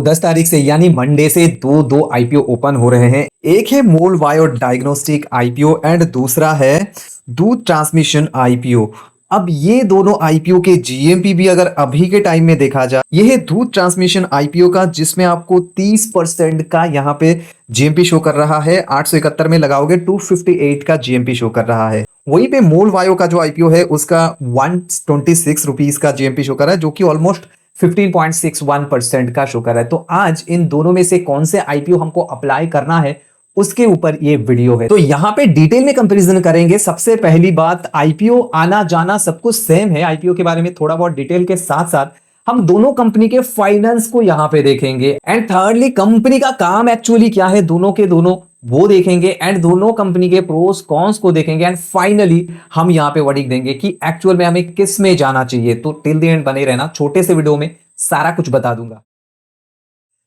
10 तारीख से यानी मंडे से दो आईपीओ ओपन हो रहे हैं। एक है मोल बायो डायग्नोस्टिक आईपीओ एंड दूसरा है दूध ट्रांसमिशन आईपीओ। अब ये दोनों आईपीओ के जीएमपी भी अगर अभी के टाइम में देखा जाए, ये है दूध ट्रांसमिशन आईपीओ का जिसमें आपको 30% का यहाँ पे जीएमपी शो कर रहा है। 871 में लगाओगे 258 का जीएमपी शो कर रहा है। वहीं पे मोल बायो का जो आईपीओ है उसका 126 रुपीज का जीएमपी शो कर रहा है, जो कि ऑलमोस्ट 15.61% का शो कर रहा है। तो आज इन दोनों में से कौन से आईपीओ हमको अप्लाई करना है उसके ऊपर ये वीडियो है। तो यहां पे डिटेल में कंपैरिजन करेंगे। सबसे पहली बात, आईपीओ आना जाना सब कुछ सेम है। आईपीओ के बारे में थोड़ा बहुत डिटेल के साथ साथ हम दोनों कंपनी के फाइनेंस को यहां पे देखेंगे। एंड थर्डली, कंपनी का काम एक्चुअली क्या है दोनों के दोनों वो देखेंगे। एंड दोनों कंपनी के प्रोस कॉन्स को देखेंगे। एंड फाइनली हम यहां पे वर्डिक्ट देंगे कि एक्चुअल में हमें किस में जाना चाहिए। तो टिल द एंड बने रहना, छोटे से वीडियो में सारा कुछ बता दूंगा।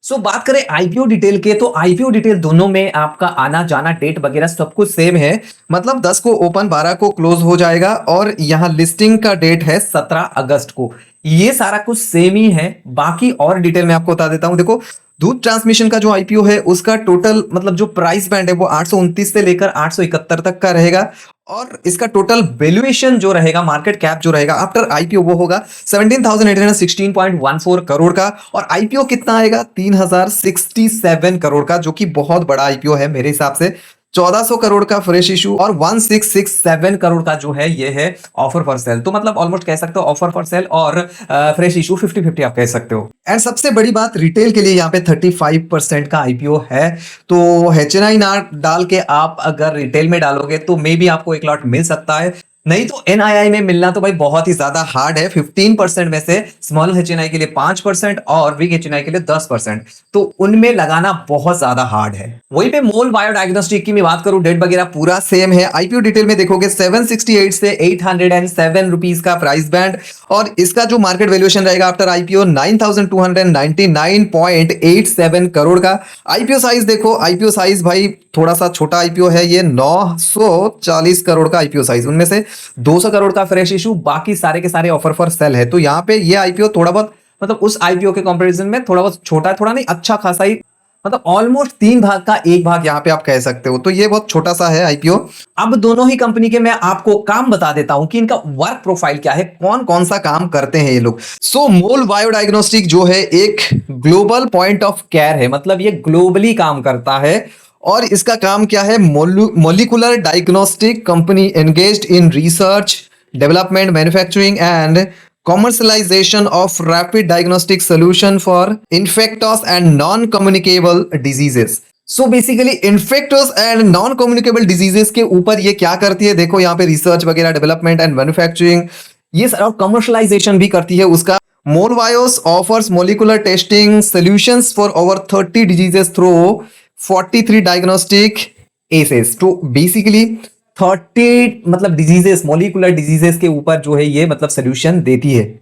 बात करें आईपीओ डिटेल के, तो आईपीओ डिटेल दोनों में आपका आना जाना डेट वगैरह सब कुछ सेम है। मतलब 10 को ओपन, 12 को क्लोज हो जाएगा और यहां लिस्टिंग का डेट है 17 अगस्त को। ये सारा कुछ सेम ही है। बाकी और डिटेल में आपको बता देता हूं। देखो, दूध ट्रांसमिशन का जो आईपीओ है उसका टोटल मतलब जो प्राइस बैंड है वो 829 से लेकर 871 तक का रहेगा। और इसका टोटल वैल्यूएशन जो रहेगा, मार्केट कैप जो रहेगा आफ्टर आईपीओ, वो होगा 17,816.14 करोड़ का। और आईपीओ कितना आएगा? 3,067 करोड़ का, जो कि बहुत बड़ा आईपीओ है मेरे हिसाब से। 1400 करोड़ का फ्रेश इशू और 1667 करोड़ का जो है ये है ऑफर फॉर सेल। तो मतलब ऑलमोस्ट कह सकते हो ऑफर फॉर सेल और फ्रेश इशू 50-50 आप कह सकते हो। एंड सबसे बड़ी बात, रिटेल के लिए यहाँ पे 35% का आईपीओ है। तो एचएनआई ना डाल के आप अगर रिटेल में डालोगे तो मे बी आपको एक लॉट मिल सकता है, नहीं तो एनआईआई में मिलना तो भाई बहुत ही ज्यादा हार्ड है। 15% में से स्मॉल एचएनआई के लिए 5% और बिग एचएनआई के लिए 10%, तो उनमें लगाना बहुत ज्यादा हार्ड है। वहीं पे मोल बायो डायग्नोस्टिक की मैं बात करूं, डेट वगैरह पूरा सेम है। आईपीओ डिटेल में देखोगे 768 से 807 रुपीज का प्राइस बैंड और इसका जो मार्केट वैल्यूएशन रहेगा आफ्टर आईपीओ 9,299.87 करोड़ का। आईपीओ साइज देखो, आईपीओ साइज भाई थोड़ा सा छोटा आईपीओ है ये, 940 करोड़ का आईपीओ साइज, उनमें से 200 करोड़ का फ्रेश इशू, बाकी सारे के सारे ऑफर फॉर सेल है। तो यहाँ पे ये आईपीओ थोड़ा बहुत मतलब उस आईपीओ के कंपैरिजन में थोड़ा बहुत छोटा है, थोड़ा नहीं अच्छा खासा ही, मतलब ऑलमोस्ट 3 भाग का 1 भाग यहाँ पे आप कह सकते हो। तो ये बहुत छोटा सा है आईपीओ। अब दोनों ही कंपनी के मैं आपको काम बता देता हूं कि इनका वर्क प्रोफाइल क्या है, कौन कौन सा काम करते हैं ये लोग। मोल बायो डायग्नोस्टिक जो है एक ग्लोबल पॉइंट ऑफ केयर है, मतलब ये ग्लोबली काम करता है। और इसका काम क्या है? Molecular diagnostic company engaged in research, development, manufacturing and commercialization of rapid diagnostic solution for infectious and non-communicable diseases। Basically infectious and non communicable diseases के ऊपर ये क्या करती है, देखो यहाँ पे रिसर्च वगैरह, डेवलपमेंट एंड मैन्युफैक्चरिंग, ये सारा कमर्शलाइजेशन भी करती है उसका। Molbio offers molecular testing solutions for over 30 diseases through 43 diagnostic assays. तो बेसिकली 30 मतलब डिजीजेस, मॉलिक्यूलर डिजीजेस के ऊपर जो है ये मतलब सोल्यूशन देती है।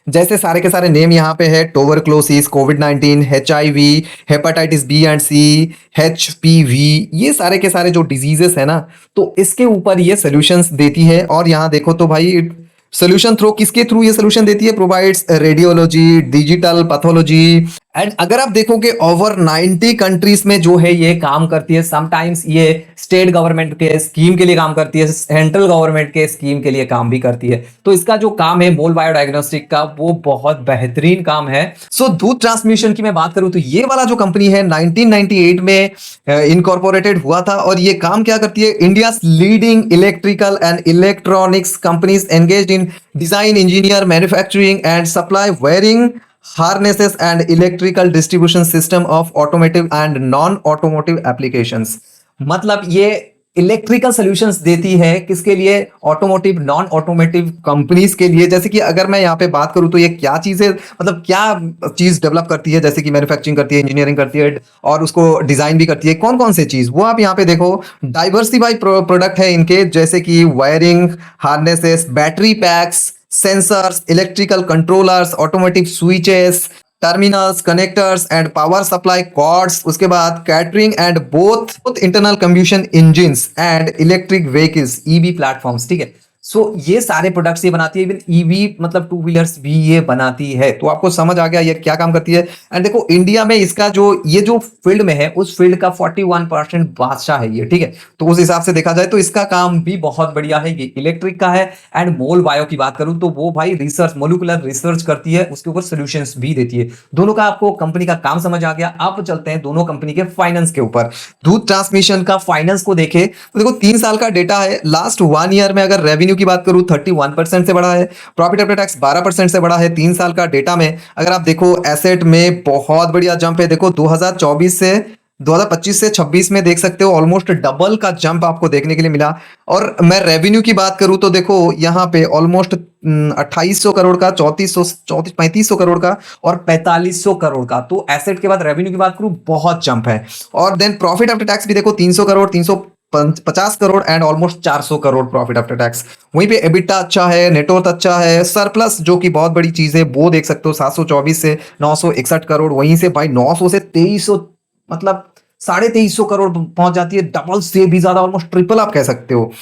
जैसे सारे के सारे नेम यहाँ पे है, टोबरक्लोसिस, कोविड-19, HIV, hepatitis B and C, HPV, ये सारे के सारे जो डिजीजेस है ना, तो इसके ऊपर ये सोल्यूशंस देती है। और यहाँ देखो तो भाई सोल्यूशन थ्रू, किसके थ्रू ये सोल्यूशन देती है? Provides radiology, digital pathology. And अगर आप देखोगे ओवर 90 कंट्रीज में जो है ये काम करती है। समटाइम्स ये स्टेट गवर्नमेंट के स्कीम के लिए काम करती है, सेंट्रल गवर्नमेंट के स्कीम के लिए काम भी करती है। तो इसका जो काम है मोल बायो डायग्नोस्टिक का, वो बहुत बेहतरीन काम है। दूध ट्रांसमिशन की मैं बात करूं तो ये वाला जो कंपनी है 1998 में इनकॉर्पोरेटेड हुआ था। और ये काम क्या करती है? India leading electrical and electronics companies engaged in design, engineer, manufacturing and supply wiring harnesses and electrical distribution system of automotive and non-automotive applications। मतलब ये इलेक्ट्रिकल सॉल्यूशंस देती है किसके लिए? ऑटोमोटिव, नॉन ऑटोमोटिव कंपनीज के लिए। जैसे कि अगर मैं यहाँ पे बात करूँ तो ये क्या चीज है, मतलब क्या चीज डेवलप करती है? जैसे कि मैन्युफैक्चरिंग करती है, इंजीनियरिंग करती है और उसको डिजाइन भी करती है। कौन कौन से चीज वो आप यहाँ पे देखो, डाइवर्सिफाई प्रोडक्ट है इनके, जैसे कि wiring, harnesses, battery packs, sensors, electrical controllers, automotive switches, terminals, connectors and power supply cords. उसके बाद catering and both internal combustion engines and electric vehicles, EV platforms. ठीक है, सो ये सारे प्रोडक्ट्स ये बनाती है, इवन ईवी मतलब टू व्हीलर्स भी ये बनाती है। तो आपको समझ आ गया ये क्या काम करती है। एंड देखो इंडिया में इसका जो ये जो फील्ड में है उस फील्ड का 41% बादशाह है ये, ठीक है। तो उस हिसाब से देखा जाए तो इसका काम भी बहुत बढ़िया है। ये इलेक्ट्रिक का है। एंड मोल बायो की बात करूं तो वो भाई रिसर्च, मोलिकुलर रिसर्च करती है, उसके ऊपर सोल्यूशंस भी देती है। दोनों का आपको कंपनी का काम समझ आ गया। अब चलते हैं दोनों कंपनी के फाइनेंस के ऊपर। दूध ट्रांसमिशन का फाइनेंस को देखे तो देखो 3 साल का डेटा है। लास्ट 1 ईयर में अगर रेवेन्यू की बात करूं 31% से बढ़ा है, प्रॉफिट आफ्टर टैक्स 12% से बढ़ा है। 3 साल का डेटा में अगर आप देखो एसेट में बहुत बढ़िया जंप है। देखो 2024 से 2025 से 26 में देख सकते हो ऑलमोस्ट डबल का जंप आपको देखने के लिए मिला। और मैं रेवेन्यू की बात करूं तो देखो यहाँ पे ऑलमोस्ट 2800 करोड़ का, 3500 करोड़ का और 4500 करोड़ का। तो एसेट के बाद रेवेन्यू की बात करूं बहुत जंप है। और देन प्रॉफिट आफ्टर टैक्स भी देखो 300 crore, 350 crore and almost 400 crore profit after tax. वहीं पे एबिटा अच्छा है, नेटवर्थ अच्छा है, सरप्लस जो कि बहुत बड़ी चीज है वो देख सकते हो 724 से 961 करोड़। वहीं से भाई 900 से 2300 मतलब 2350 करोड़ पहुंच जाती है, डबल से भी ज्यादा, ऑलमोस्ट ट्रिपल आप कह सकते हो।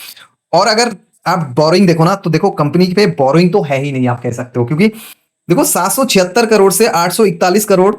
और अगर आप बोरिंग देखो ना तो देखो कंपनी पे बोरिंग तो है ही नहीं आप कह सकते हो, क्योंकि देखो 776 करोड़ से 841 करोड़,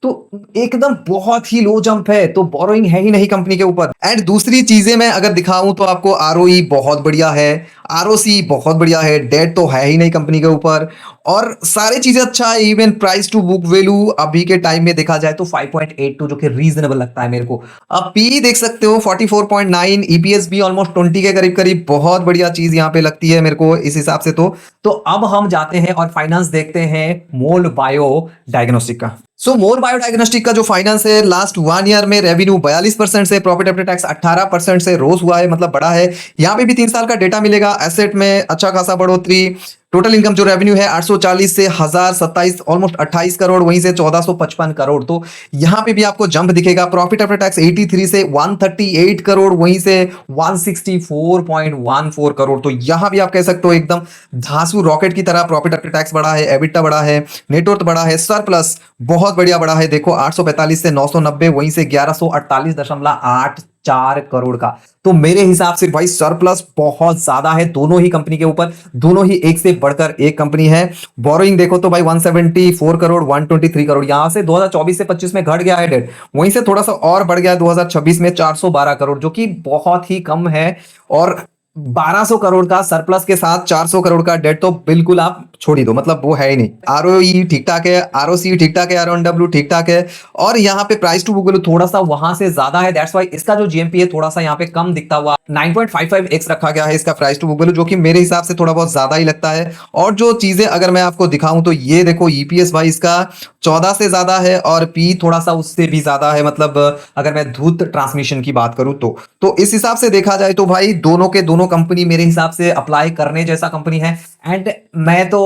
तो एकदम बहुत ही लो जंप है। तो बोरोइंग है ही नहीं कंपनी के ऊपर। एंड दूसरी चीजें मैं अगर दिखाऊं तो आपको आरओई बहुत बढ़िया है, आरओसी बहुत बढ़िया है, डेट तो है ही नहीं कंपनी के ऊपर, और सारी चीजें अच्छा है। Even price to book value अभी के टाइम में देखा जाए तो 5.82 जो कि रीजनेबल लगता है मेरे को। अब पी देख सकते हो 44.9, ईपीएस भी ऑलमोस्ट 20 के करीब करीब, बहुत बढ़िया चीज यहाँ पे लगती है मेरे को इस हिसाब से। तो अब हम जाते हैं और फाइनेंस देखते हैं मोल बायो डायग्नोस्टिक का। सो मोल बायो डायग्नोस्टिक का जो फाइनेंस है लास्ट 1 ईयर में रेवेन्यू 42% से, प्रॉफिट आफ्टर टैक्स 18% से रोज हुआ है, मतलब बड़ा है। यहाँ पे भी 3 साल का डेटा मिलेगा। एसेट में अच्छा खासा बढ़ोतरी। टोटल इनकम जो रेवेन्यू है 840 से 1027, ऑलमोस्ट 28 करोड़, वहीं से 1455 करोड़। तो यहां पे भी आपको जंप दिखेगा। प्रॉफिट आफ्टर टैक्स 83 से 138 करोड़, वहीं से 164.14 करोड़। तो यहां भी आप कह सकते हो एकदम धांसू रॉकेट की तरह प्रॉफिट आफ्टर टैक्स बढ़ा है, एबिटा बढ़ा है, नेटवर्थ बढ़ा है, सरप्लस बहुत बढ़िया बढ़ा है। देखो 845 से 990, वहीं से 1148.84 करोड़ का। तो मेरे हिसाब से भाई सरप्लस बहुत ज्यादा है दोनों ही कंपनी के ऊपर। दोनों ही एक से बढ़कर एक कंपनी है। बोरोइंग देखो तो भाई 174 करोड़, 123 करोड़, यहां से 2024 से 25 में घट गया है डेट, वहीं से थोड़ा सा और बढ़ गया 2026 में 412 करोड़, जो कि बहुत ही कम है। और 1200 करोड़ का सरप्लस के साथ 400 करोड़ का डेट तो बिल्कुल आप छोड़ ही दो, मतलब वो है ही नहीं। आरओई ठीक ठाक है, आरओसी ठीक ठाक है, आरओडब्ल्यू ठीक ठाक है। और यहाँ पे प्राइस टू बुक वैल्यू थोड़ा सा वहां से ज्यादा है, दैट्स व्हाई इसका जो जीएमपी है थोड़ा सा यहाँ पे कम दिखता हुआ 9.55x रखा गया है इसका प्राइस टू बुक वैल्यू, जो कि मेरे हिसाब से थोड़ा बहुत ज्यादा ही लगता है। और जो चीजें अगर मैं आपको दिखाऊं तो ये देखो ईपीएस भाई इसका 14 से ज्यादा है और पी थोड़ा सा उससे भी ज्यादा है, मतलब अगर मैं दूध ट्रांसमिशन की बात करूं तो इस हिसाब से देखा जाए तो भाई दोनों के दोनों कंपनी मेरे हिसाब से अप्लाई करने जैसा कंपनी है। एंड मैं तो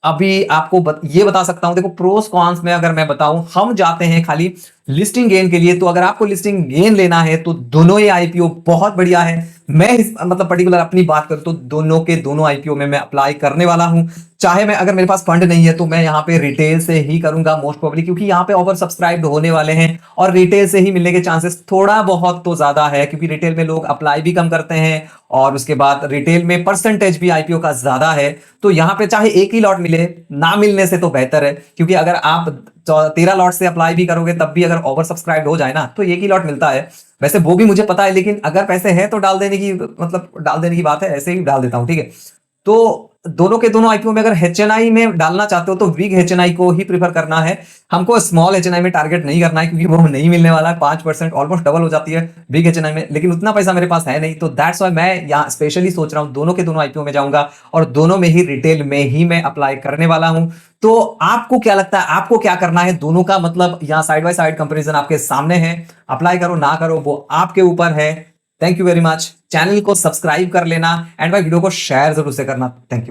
अभी आपको ये बता सकता हूं, देखो प्रोस कॉन्स में अगर मैं बताऊं, हम जाते हैं खाली लिस्टिंग गेन के लिए। तो अगर आपको लिस्टिंग गेन लेना है तो दोनों ही आईपीओ बहुत बढ़िया है। मैं मतलब पर्टिकुलर अपनी बात करूं तो दोनों के दोनों आईपीओ में मैं अप्लाई करने वाला हूं। चाहे मैं, अगर मेरे पास फंड नहीं है तो मैं यहाँ पे रिटेल से ही करूंगा मोस्ट प्रोबेबली, क्योंकि यहाँ पे ओवर सब्सक्राइब्ड होने वाले हैं और रिटेल से ही मिलने के चांसेस थोड़ा बहुत तो ज्यादा है, क्योंकि रिटेल में लोग अप्लाई भी कम करते हैं और उसके बाद रिटेल में परसेंटेज भी आईपीओ का ज्यादा है। तो यहाँ पे चाहे एक ही लॉट मिले, ना मिलने से तो बेहतर है, क्योंकि अगर आप 13 लॉट से अप्लाई भी करोगे तब भी अगर ओवर सब्सक्राइब हो जाए ना तो एक ही लॉट मिलता है। वैसे वो भी मुझे पता है, लेकिन अगर पैसे हैं तो डाल देने की, मतलब डाल देने की बात है, ऐसे ही डाल देता हूं, ठीक है। तो दोनों के दोनों आईपीओ में अगर एचएनआई में डालना चाहते हो तो बिग एचएनआई को ही प्रीफर करना है। हमको स्मॉल एचएनआई में टारगेट नहीं करना है, क्योंकि वो नहीं मिलने वाला है। 5% ऑलमोस्ट डबल हो जाती है बिग एचएनआई में, लेकिन उतना पैसा मेरे पास है नहीं। तो दैट्स व्हाई मैं यहाँ स्पेशली सोच रहा हूँ दोनों के दोनों आईपीओ में जाऊंगा और दोनों में ही रिटेल में ही मैं अप्लाई करने वाला हूं। तो आपको क्या लगता है, आपको क्या करना है? दोनों का मतलब यहाँ साइड बाय साइड कंपेरिजन आपके सामने है। अप्लाई करो ना करो वो आपके ऊपर है। Thank you very much. Channel को सब्सक्राइब कर लेना एंड भाई वीडियो को शेयर जरूर से करना। Thank you.